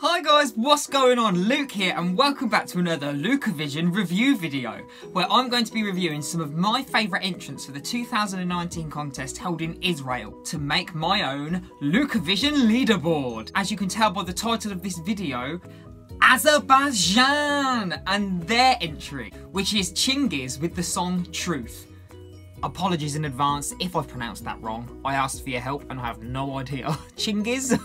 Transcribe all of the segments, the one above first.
Hi guys, what's going on? Luke here and welcome back to another Lukeovision review video where I'm going to be reviewing some of my favourite entrants for the 2019 contest held in Israel to make my own Lukeovision leaderboard. As you can tell by the title of this video, Azerbaijan and their entry, which is Chingiz with the song Truth. Apologies in advance if I've pronounced that wrong. I asked for your help and I have no idea. Chingiz?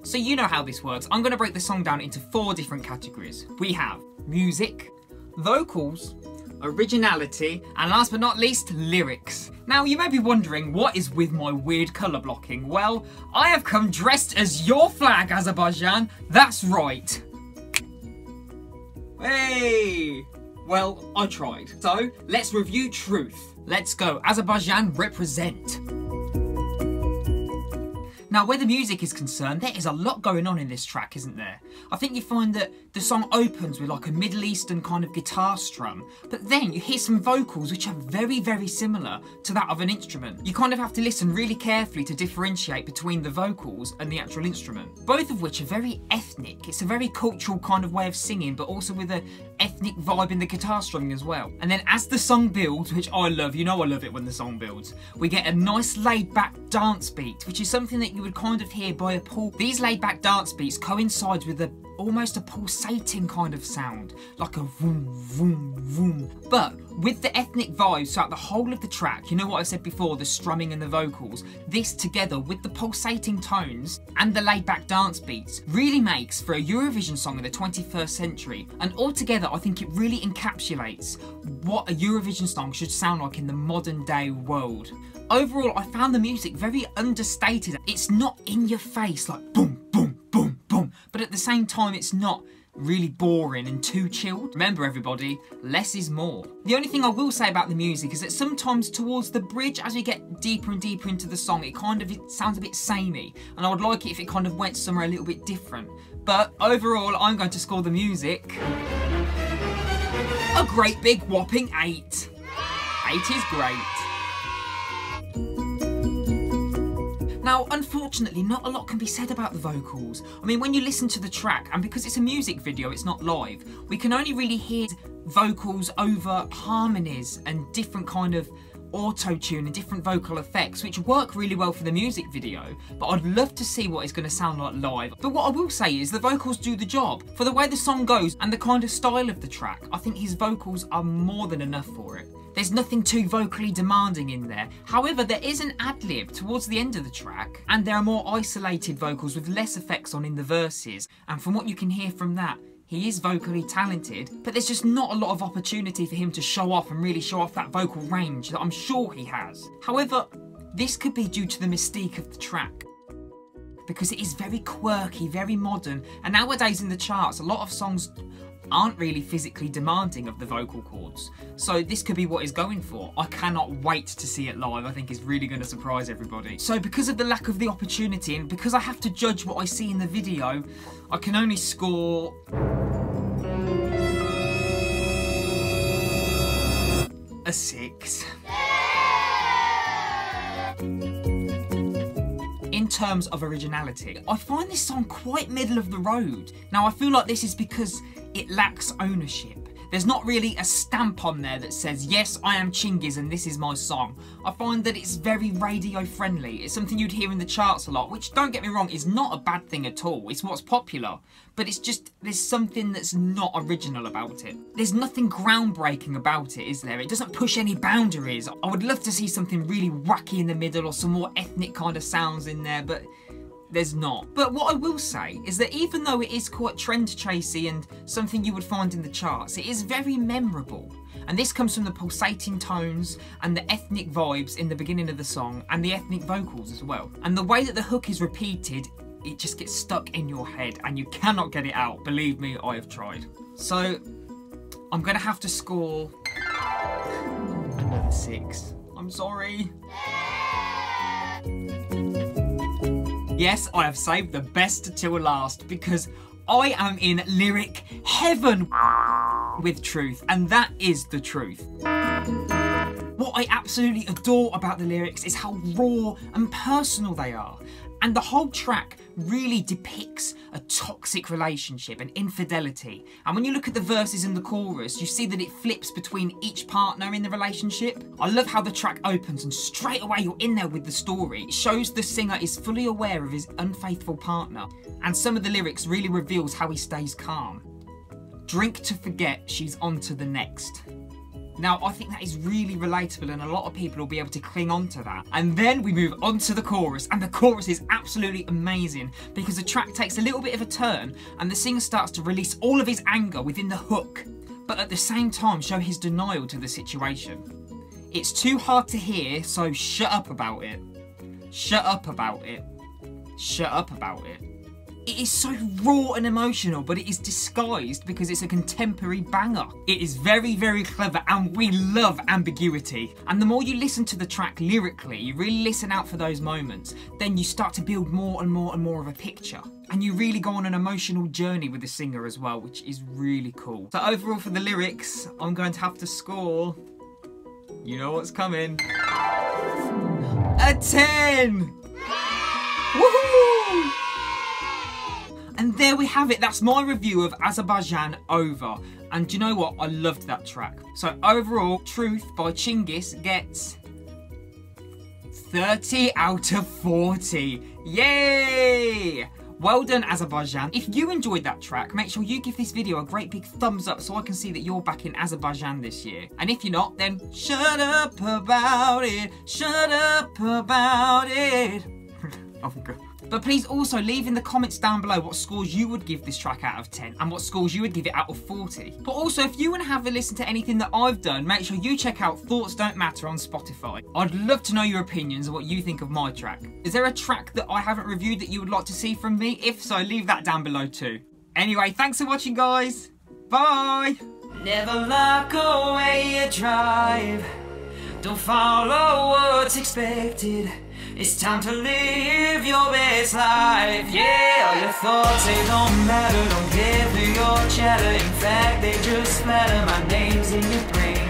So you know how this works. I'm going to break the song down into 4 different categories. We have music, vocals, originality, and last but not least, lyrics. Now you may be wondering, what is with my weird colour blocking? Well, I have come dressed as your flag, Azerbaijan. That's right. Hey! Well, I tried. So, let's review Truth. Let's go. Azerbaijan represent. Now, where the music is concerned, there is a lot going on in this track, isn't there? I think you find that the song opens with like a Middle Eastern kind of guitar strum, but then you hear some vocals which are very, very similar to that of an instrument. You kind of have to listen really carefully to differentiate between the vocals and the actual instrument, both of which are very ethnic. It's a very cultural kind of way of singing, but also with an ethnic vibe in the guitar strumming as well. And then as the song builds, which I love, you know I love it when the song builds, we get a nice laid-back dance beat, which is something that you would kind of hear by a pool. These laid-back dance beats coincide with almost a pulsating kind of sound, like a vroom, vroom, vroom. But with the ethnic vibes throughout the whole of the track, you know what I said before, the strumming and the vocals, this together with the pulsating tones and the laid-back dance beats really makes for a Eurovision song in the 21st century. And altogether, I think it really encapsulates what a Eurovision song should sound like in the modern day world. Overall, I found the music very understated. It's not in your face like boom, boom, boom, boom, but at the same time it's not really boring and too chilled. Remember everybody, less is more. The only thing I will say about the music is that sometimes towards the bridge, as we get deeper and deeper into the song, it sounds a bit samey, and I would like it if it kind of went somewhere a little bit different. But overall, I'm going to score the music a great big whopping 8. 8 is great. Now, unfortunately, not a lot can be said about the vocals. I mean, when you listen to the track, and because it's a music video, it's not live, we can only really hear vocals over harmonies and different kind of auto-tune and different vocal effects, which work really well for the music video, but I'd love to see what it's going to sound like live. But what I will say is the vocals do the job. For the way the song goes and the kind of style of the track, I think his vocals are more than enough for it. There's nothing too vocally demanding in there. However, there is an ad-lib towards the end of the track, and there are more isolated vocals with less effects on in the verses, and from what you can hear from that, he is vocally talented, but there's just not a lot of opportunity for him to show off and really show off that vocal range that I'm sure he has. However, this could be due to the mystique of the track, because it is very quirky, very modern, and nowadays in the charts, a lot of songs aren't really physically demanding of the vocal cords. So this could be what he's going for. I cannot wait to see it live. I think it's really going to surprise everybody. So because of the lack of the opportunity, and because I have to judge what I see in the video, I can only score a 6. In terms of originality, I find this song quite middle of the road. Now, I feel like this is because it lacks ownership. There's not really a stamp on there that says, yes, I am Chingiz and this is my song. I find that it's very radio friendly. It's something you'd hear in the charts a lot, which, don't get me wrong, is not a bad thing at all. It's what's popular. But it's just, there's something that's not original about it. There's nothing groundbreaking about it, is there? It doesn't push any boundaries. I would love to see something really wacky in the middle or some more ethnic kind of sounds in there, but there's not. But what I will say is that even though it is quite trend chasey and something you would find in the charts, it is very memorable. And this comes from the pulsating tones and the ethnic vibes in the beginning of the song and the ethnic vocals as well. And the way that the hook is repeated, it just gets stuck in your head and you cannot get it out. Believe me, I have tried. So I'm gonna have to score another 6. I'm sorry. Yes, I have saved the best till last because I am in lyric heaven with Truth, and that is the truth. What I absolutely adore about the lyrics is how raw and personal they are. And the whole track really depicts a toxic relationship and infidelity. And when you look at the verses and the chorus, you see that it flips between each partner in the relationship. I love how the track opens and straight away you're in there with the story. It shows the singer is fully aware of his unfaithful partner. And some of the lyrics really reveals how he stays calm. Drink to forget, she's on to the next. Now, I think that is really relatable and a lot of people will be able to cling on to that. And then we move on to the chorus, and the chorus is absolutely amazing because the track takes a little bit of a turn and the singer starts to release all of his anger within the hook, but at the same time show his denial to the situation. It's too hard to hear, so shut up about it. Shut up about it. Shut up about it. It is so raw and emotional, but it is disguised because it's a contemporary banger. It is very, very clever, and we love ambiguity. And the more you listen to the track lyrically, you really listen out for those moments, then you start to build more and more and more of a picture. And you really go on an emotional journey with the singer as well, which is really cool. So overall for the lyrics, I'm going to have to score, you know what's coming, a 10! Woohoo! And there we have it, that's my review of Azerbaijan over. And do you know what, I loved that track. So overall, Truth by Chingiz gets 30 out of 40. Yay! Well done, Azerbaijan. If you enjoyed that track, make sure you give this video a great big thumbs up so I can see that you're back in Azerbaijan this year. And if you're not, then shut up about it, shut up about it. Oh God. But please also leave in the comments down below what scores you would give this track out of 10 and what scores you would give it out of 40. But also, if you want to have a listen to anything that I've done, make sure you check out Thoughts Don't Matter on Spotify. I'd love to know your opinions and what you think of my track. Is there a track that I haven't reviewed that you would like to see from me? If so, leave that down below too. Anyway, thanks for watching, guys. Bye! Never lock away your drive. Don't follow what's expected. It's time to live your best life, yeah. All your thoughts, they don't matter, don't care for your chatter. In fact, they just matter, my name's in your brain.